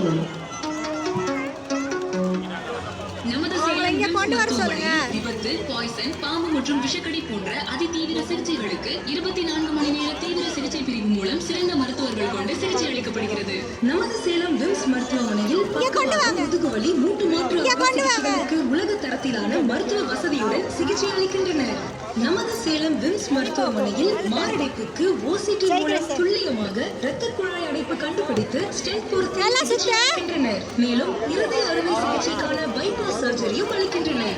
செய்யவும். விபத்து, பாய்சன், பாம்பு மற்றும் விஷக்கடி போன்ற அதிதீவிர சிகிச்சைகளுக்கு 24 மணி நேர தீவிர சிகிச்சை பிரிவு மூலம் சிறந்த மருத்துவர்கள் கொண்டு சிகிச்சை அளிக்கப்படுகிறது. நமது சேலம் விம்ஸ் மருத்துவமனையில் முதுகுவலி, மூட்டு மாற்று சிகிச்சைகளுக்கு உலக தரத்திலான மருத்துவ வசதியுடன் சிகிச்சை அளிக்கின்றனர். நமது சேலம் விம்ஸ் மருத்துவமனையில் மாரடைப்புக்கு ஓசிடி மூலம் துல்லியமாக இரத்த குழாய் அடைப்பு கண்டுபிடித்து ஸ்டென்ட் பொருத்துகின்றனர். மேலும் இருதய அறுவை சிகிச்சைக்கான பைபாஸ் சர்ஜரியும் அளிக்கின்றனர்.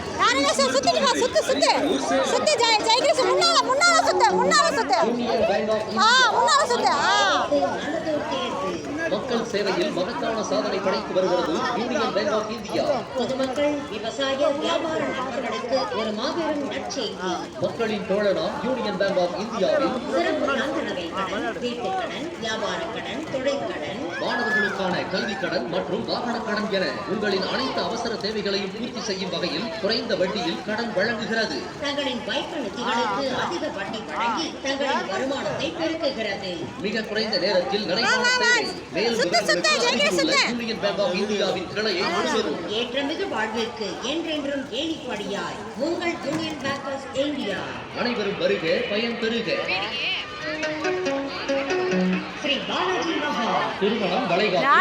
மக்கள் சேவையில் மகத்தான சாதனை படைத்து வருகிறது யூனியன் பேங்க் ஆஃப் இந்தியா. பொதுமக்கள், விவசாய, வியாபார நண்பர்களுக்கு ஒரு மாபெரும் நற்செய்தி. மக்களின் தோழனாம் யூனியன் பேங்க் ஆஃப் இந்தியாவில் சிறப்பு நகை கடன், வீட்டுக் கடன், வியாபார கடன், தொழிற்கடன், மாணவர்களுக்கான கல்வி கடன் மற்றும் வாகன கடன் என உங்களின் அனைத்து அவசர தேவைகளையும் பூர்த்தி செய்யும் வகையில் குறைந்த வட்டியில் கடன் வழங்குகிறது. தங்களின் வைப்பு நிதிகளுக்கு அதிக வட்டி வழங்கி தங்களின் வருமானத்தை பெருக்குகிறது. மிக குறைந்த நேரத்தில் நடைபெறும் சேவை. மேலும் யூனியன் பேங்க் ஆஃப் இந்தியாவின் கிளையை ஏற்றமிகு வாழ்விற்கு என்றென்றும் ஏணிப்படியாய் உங்கள் யூனியன் பேங்க் ஆஃப் இந்தியா. அனைவரும் வருக, பயன் பெறுக. ஸ்ரீ பாலாஜி மஹால் திருமணம், வளைகாப்பு, ஸ்ரீ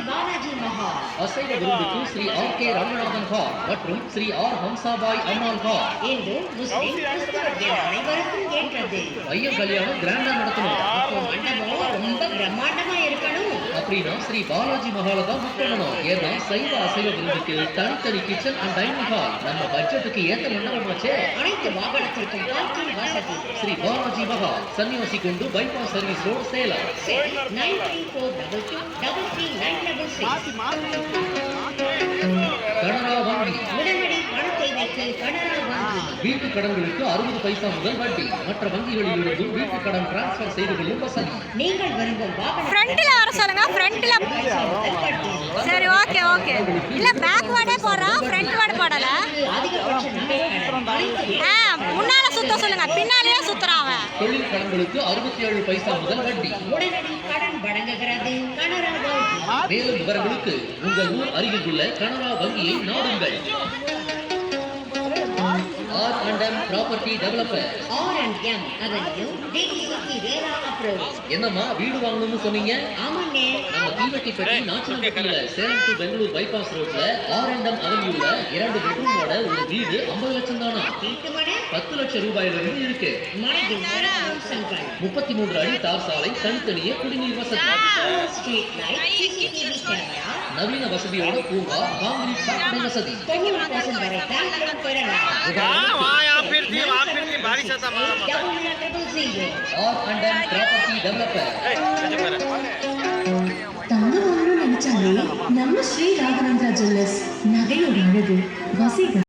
பாலாஜி மஹால், அசைவ விருந்துக்கு Sri R K Ranganathan hall மற்றும் ஸ்ரீ ஆர் ஹம்சாபாய் அம்மாள் ஹால். இந்து முஸ்லிம் கிறிஸ்தவர் என அனைவருக்கும் ஏற்றது. பையன் கல்யாணம் கிராண்டா நடத்தணும், மண்டபம் ரொம்ப பிரம்மாண்டமா இருக்கணும் அப்படின்னா ஸ்ரீ பாலாஜி மஹாலை தான் புக் பண்ணணும். ஏன்னா சைவ அசைவ விருந்துக்கு தனித்தனி கிச்சன் அண்ட் டைனிங் ஹால். நம்ம பட்ஜெட்டுக்கு ஏற்ற மண்டபமாச்சே. அனைத்து வாகனத்திற்கும் பார்க்கிங் வசதி. ஸ்ரீ பாலாஜி மஹால், சன்னிவாசி கொண்டு bypass service road, Salem. 9342239966. Canara வங்கி. உடனடி பண தேவைக்கு கனரா வங்கி. வீட்டு கடன்களுக்கு 60 பைசா முதல் வட்டி. மற்ற வங்கிகளில் இருந்து வீட்டு கடன் டிரான்ஸ்பர் செய்து கொள்ளும் வசதி. நீங்கள் விரும்பும் வாகனம் ஃப்ரண்ட்ல வர சொல்லுங்க. ஃப்ரண்ட்ல. சரி, ஓகே ஓகே. இல்ல பேக் வாடே போறோம், ஃப்ரண்ட் வாடே போடல. அதிகபட்ச நகை கடன். முன்னால சுத்த சொல்லுங்க, பின்னாலேயே சுத்துறான் அவன். தொழில் கடன்களுக்கு 67 பைசா முதல் வட்டி. உடனடி கடன் வழங்குகிறது கனரா வங்கி. மேலும் விவரங்களுக்கு உங்கள் ஊர் அருகில் உள்ள கனரா வங்கியை நாடுங்கள். R&M property developer. R&M avenue, DTCC ரேரா அப்ரோச். என்னம்மா வீடு வாங்கணும்னு சொன்னீங்க? ஆமாண்ணே. நம்ம தீவட்டிப்பட்டி நாச்சம்பட்டியில சேலம் டு பெங்களூர் பைபாஸ் ரோட்ல R&M அவென்யூல 2 பெட்ரூமோட ஒரு வீடு 50 லட்சம் தானா? வீட்டு மனை 10 லட்சம் ரூபாயிலிருந்து இருக்கு. 33 அடி தார் சாலை, தனித்தனியே குடிநீர் வசதி, ஸ்ட்ரீட் லைட், CCTV கேமரா, நவீன வசதியோட பூங்கா, காங்கிரீட் சாக்கடை வசதி. 90% வரை பேங்க் லோன் பெறலாம். R&M property developer. தங்கம் வாங்கணும்னு நினைச்சாலே நம்ம ஸ்ரீ ராகவேந்திரா ஜுவல்லர்ஸ் நகையோட அழகு வசீகரம்.